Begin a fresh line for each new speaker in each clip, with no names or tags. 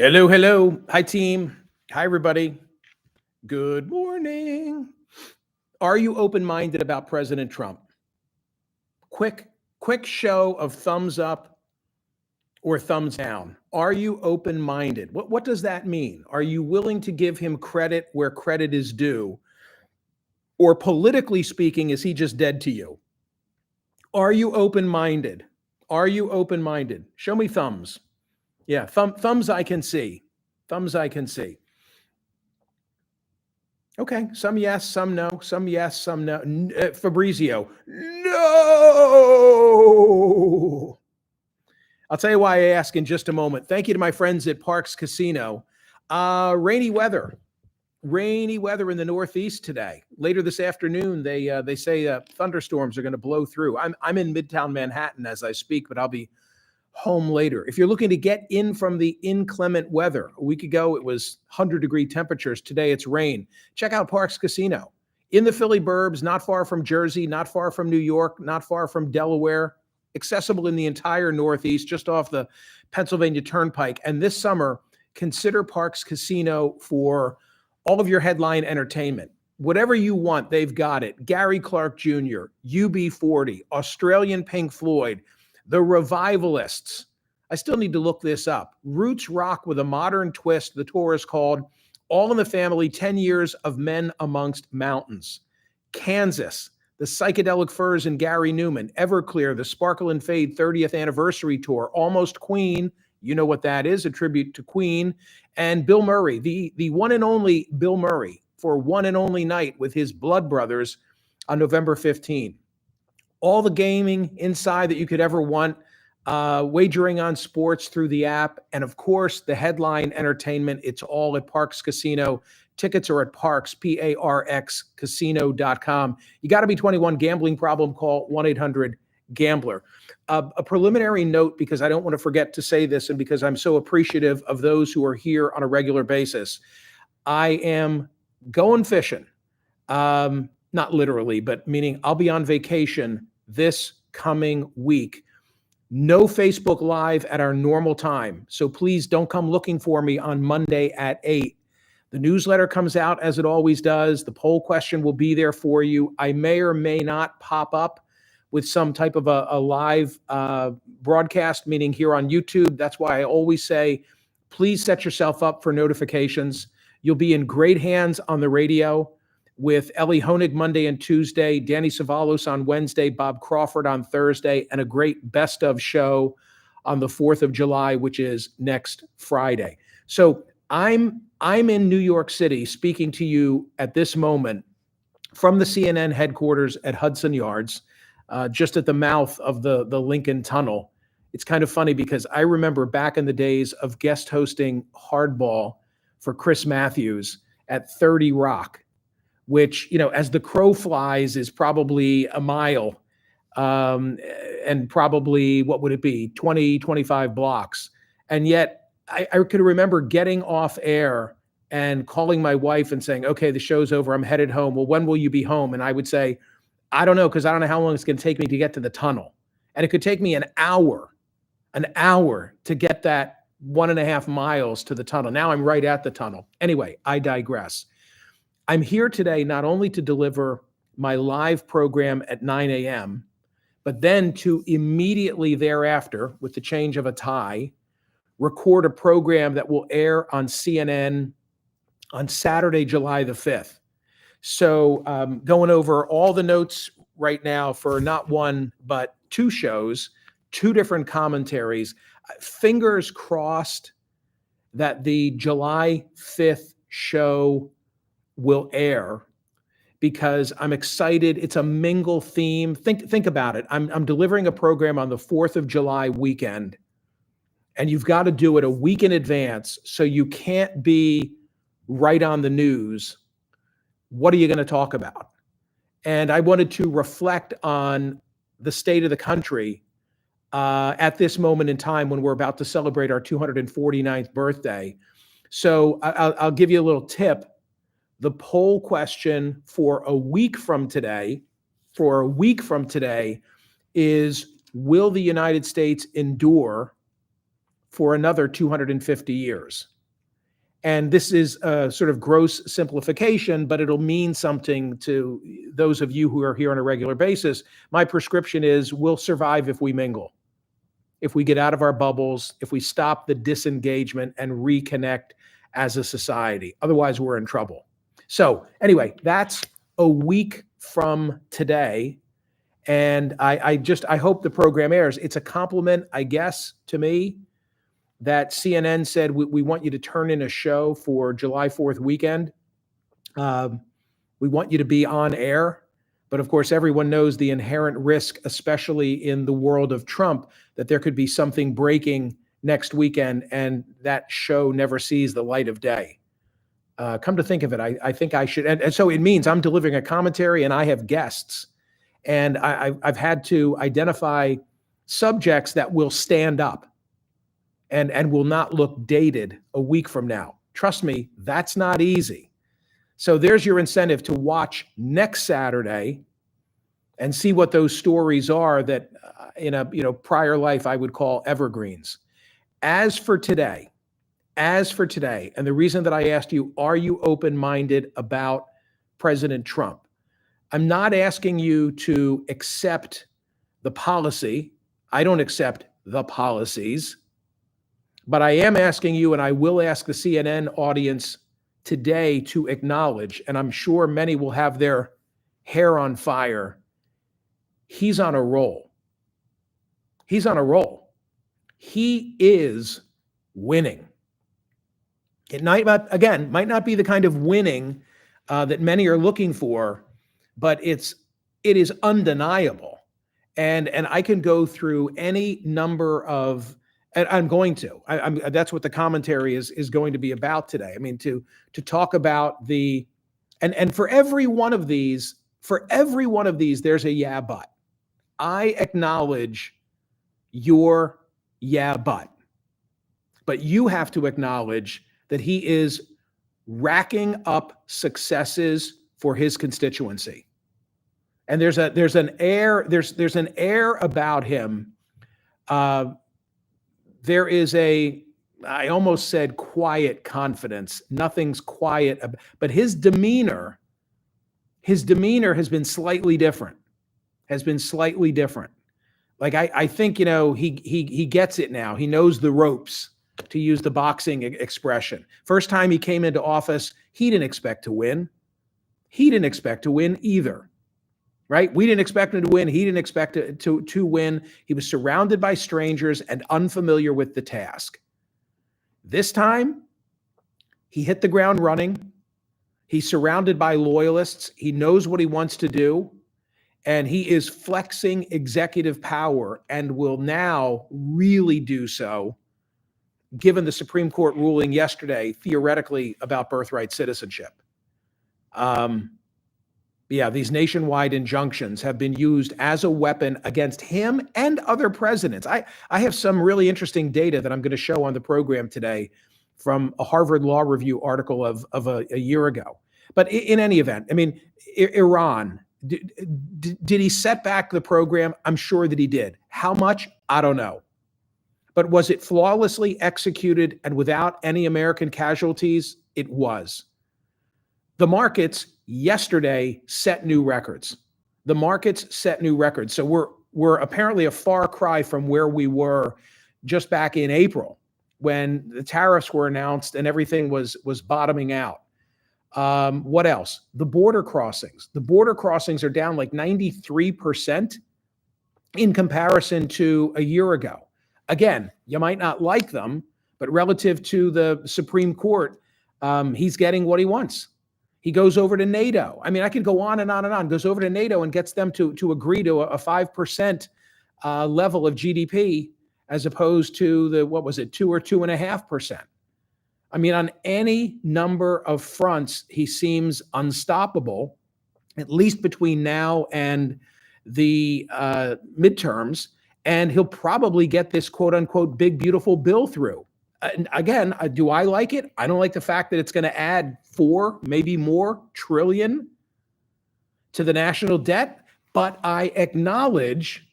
Hello, hello. Hi, team. Hi, everybody. Good morning. Are you open-minded about President Trump? Quick, quick show of thumbs up or thumbs down. Are you open-minded? What does that mean? Are you willing to give him credit where credit is due? Or politically speaking, is he just dead to you? Are you open-minded? Are you open-minded? Show me thumbs. Yeah, thumbs I can see. Thumbs I can see. Okay, some yes, some no, some yes, some no. Fabrizio, no. I'll tell you why I ask in just a moment. Thank you to my friends at Parks Casino. Rainy weather in the Northeast today. Later this afternoon, they say thunderstorms are going to blow through. I'm in Midtown Manhattan as I speak, but I'll be home later. If you're looking to get in from the inclement weather, a week ago it was 100-degree temperatures. Today it's rain. Check out Parks Casino in the Philly burbs, not far from Jersey, not far from New York, not far from Delaware, accessible in the entire Northeast, just off the Pennsylvania Turnpike. And this summer, consider Parks Casino for all of your headline entertainment. Whatever you want, they've got it. Gary Clark Jr., UB40, Australian Pink Floyd, The Revivalists. I still need to look this up. Roots rock with a modern twist. The tour is called All in the Family, 10 Years of Men Amongst Mountains. Kansas, the Psychedelic Furs and Gary Newman. Everclear, the Sparkle and Fade 30th Anniversary Tour. Almost Queen. You know what that is, a tribute to Queen. And Bill Murray, the one and only Bill Murray, for One and Only Night with his Blood Brothers on November 15. All the gaming inside that you could ever want, wagering on sports through the app, and of course, the headline entertainment. It's all at Parks Casino. Tickets are at Parks, P-A-R-X, casino.com. You got to be 21. Gambling problem, call 1-800-GAMBLER. A preliminary note, because I don't want to forget to say this, and because I'm so appreciative of those who are here on a regular basis. I am going fishing. Not literally, but meaning I'll be on vacation this coming week. No Facebook Live at our normal time. So please don't come looking for me on Monday at 8. The newsletter comes out as it always does. The poll question will be there for you. I may or may not pop up with some type of a live broadcast, meaning here on YouTube. That's why I always say, please set yourself up for notifications. You'll be in great hands on the radio with Ellie Honig Monday and Tuesday, Danny Savalos on Wednesday, Bob Crawford on Thursday, and a great best of show on the 4th of July, which is next Friday. So I'm in New York City speaking to you at this moment from the CNN headquarters at Hudson Yards, just at the mouth of the Lincoln Tunnel. It's kind of funny because I remember back in the days of guest hosting Hardball for Chris Matthews at 30 Rock, which, as the crow flies, is probably a mile, and probably, what would it be, 20, 25 blocks. And yet I could remember getting off air and calling my wife and saying, okay, the show's over, I'm headed home. Well, when will you be home? And I would say, I don't know, because I don't know how long it's going to take me to get to the tunnel. And it could take me an hour to get that 1.5 miles to the tunnel. Now I'm right at the tunnel. Anyway, I digress. I'm here today not only to deliver my live program at 9 a.m., but then to immediately thereafter, with the change of a tie, record a program that will air on CNN on Saturday, July the 5th. So going over all the notes right now for not one, but two shows, two different commentaries. Fingers crossed that the July 5th show will air, because I'm excited. It's a mingle theme. Think about it. I'm delivering a program on the 4th of July weekend, and you've got to do it a week in advance, so you can't be right on the news. What are you going to talk about? And I wanted to reflect on the state of the country at this moment in time when we're about to celebrate our 249th birthday. So I'll give you a little tip. The poll question for a week from today is, will the United States endure for another 250 years. And this is a sort of gross simplification, but it'll mean something to those of you who are here on a regular basis. My prescription is we'll survive if we mingle, if we get out of our bubbles, if we stop the disengagement and reconnect as a society. Otherwise, we're in trouble. So anyway, that's a week from today. And I hope the program airs. It's a compliment, I guess, to me that CNN said, we want you to turn in a show for July 4th weekend. We want you to be on air. But of course, everyone knows the inherent risk, especially in the world of Trump, that there could be something breaking next weekend and that show never sees the light of day. Come to think of it, I think I should. And so it means I'm delivering a commentary and I have guests. And I've had to identify subjects that will stand up and will not look dated a week from now. Trust me, that's not easy. So there's your incentive to watch next Saturday and see what those stories are that in a prior life I would call evergreens. As for today, and the reason that I asked you, are you open-minded about President Trump? I'm not asking you to accept the policy. I don't accept the policies. But I am asking you, and I will ask the CNN audience today to acknowledge, and I'm sure many will have their hair on fire, he's on a roll. He's on a roll. He is winning. It might not be the kind of winning that many are looking for, but it is undeniable. And I can go through any number of, and I'm going to. That's what the commentary is going to be about today. I mean, to talk about the, and for every one of these, there's a yeah, but. I acknowledge your yeah, but you have to acknowledge that he is racking up successes for his constituency. And there's an air about him. There is I almost said quiet confidence. Nothing's quiet, but his demeanor has been slightly different. Like I think, he gets it now. He knows the ropes, to use the boxing expression. First time he came into office, he didn't expect to win. He didn't expect to win either. Right? We didn't expect him to win. He didn't expect to win. He was surrounded by strangers and unfamiliar with the task. This time, he hit the ground running. He's surrounded by loyalists. He knows what he wants to do. And he is flexing executive power and will now really do so, given the Supreme Court ruling yesterday, theoretically, about birthright citizenship. These nationwide injunctions have been used as a weapon against him and other presidents. I have some really interesting data that I'm going to show on the program today from a Harvard Law Review article of a year ago. But in any event, I mean, Iran, did he set back the program? I'm sure that he did. How much? I don't know. But was it flawlessly executed and without any American casualties? It was. The markets yesterday set new records. So we're apparently a far cry from where we were just back in April when the tariffs were announced and everything was bottoming out. What else? The border crossings. The border crossings are down like 93% in comparison to a year ago. Again, you might not like them, but relative to the Supreme Court, he's getting what he wants. He goes over to NATO. I mean, I could go on and on and on. Goes over to NATO and gets them to agree to a 5% level of GDP as opposed to the, 2 or 2.5%. I mean, on any number of fronts, he seems unstoppable, at least between now and the midterms. And he'll probably get this quote unquote big, beautiful bill through. Again, do I like it? I don't like the fact that it's going to add 4, maybe more trillion to the national debt, but I acknowledge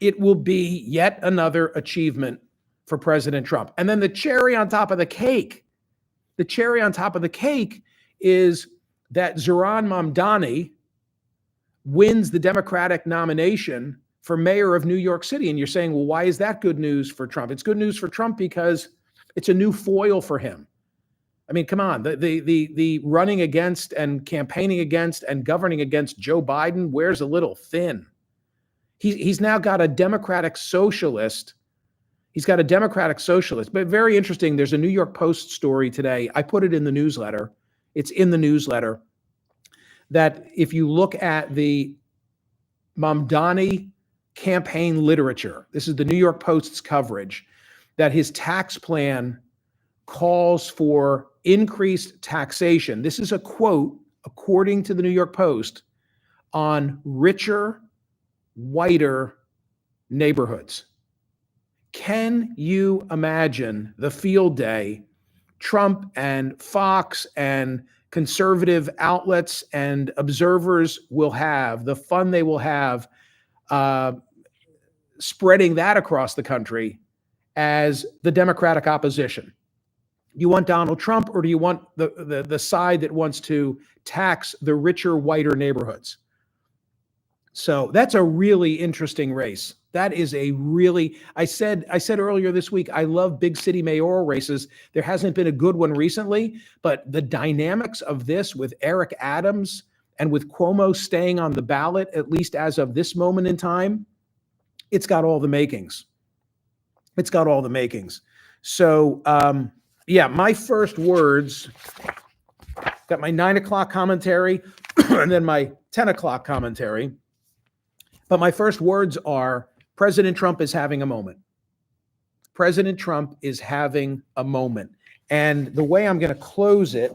it will be yet another achievement for President Trump. And then the cherry on top of the cake is that Zohran Mamdani wins the Democratic nomination for mayor of New York City. And you're saying, well, why is that good news for Trump? It's good news for Trump because it's a new foil for him. I mean, come on, the running against and campaigning against and governing against Joe Biden wears a little thin. He's now got a Democratic socialist. He's got a Democratic socialist. But very interesting, there's a New York Post story today. I put it in the newsletter. It's in the newsletter that if you look at the Mamdani campaign literature, this is the New York Post's coverage, that his tax plan calls for increased taxation. This is a quote, according to the New York Post, on richer, whiter neighborhoods. Can you imagine the field day Trump and Fox and conservative outlets and observers will have, the fun they will have spreading that across the country as the Democratic opposition? Do you want Donald Trump, or do you want the side that wants to tax the richer, whiter neighborhoods? So that's a really interesting race. That is a really, I said earlier this week, I love big city mayoral races. There hasn't been a good one recently, but the dynamics of this with Eric Adams and with Cuomo staying on the ballot, at least as of this moment in time, it's got all the makings. It's got all the makings. So, yeah, my first words, got my 9 o'clock commentary and then my 10 o'clock commentary. But my first words are, President Trump is having a moment. President Trump is having a moment. And the way I'm going to close it,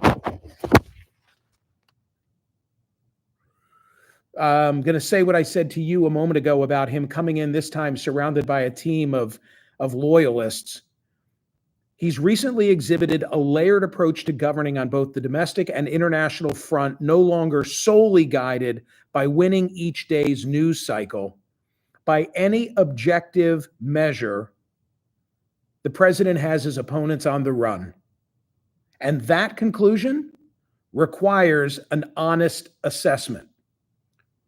I'm going to say what I said to you a moment ago about him coming in this time surrounded by a team of loyalists. He's recently exhibited a layered approach to governing on both the domestic and international front, no longer solely guided by winning each day's news cycle. By any objective measure, the president has his opponents on the run. And that conclusion requires an honest assessment.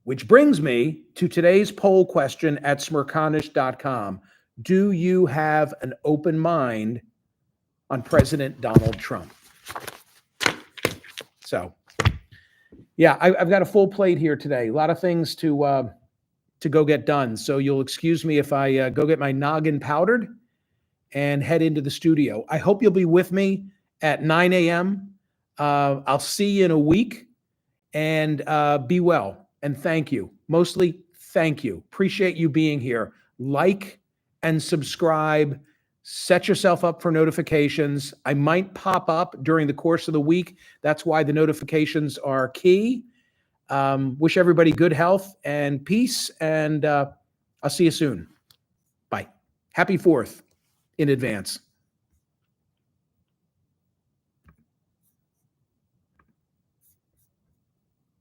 Which brings me to today's poll question at Smerconish.com. Do you have an open mind on President Donald Trump? So, yeah, I've got a full plate here today. A lot of things to go get done. So you'll excuse me if I go get my noggin powdered and head into the studio. I hope you'll be with me at 9 a.m. I'll see you in a week, and be well. And thank you. Mostly, thank you. Appreciate you being here. Like and subscribe. Set yourself up for notifications. I might pop up during the course of the week. That's why the notifications are key. Wish everybody good health and peace, and I'll see you soon. Bye. Happy 4th in advance.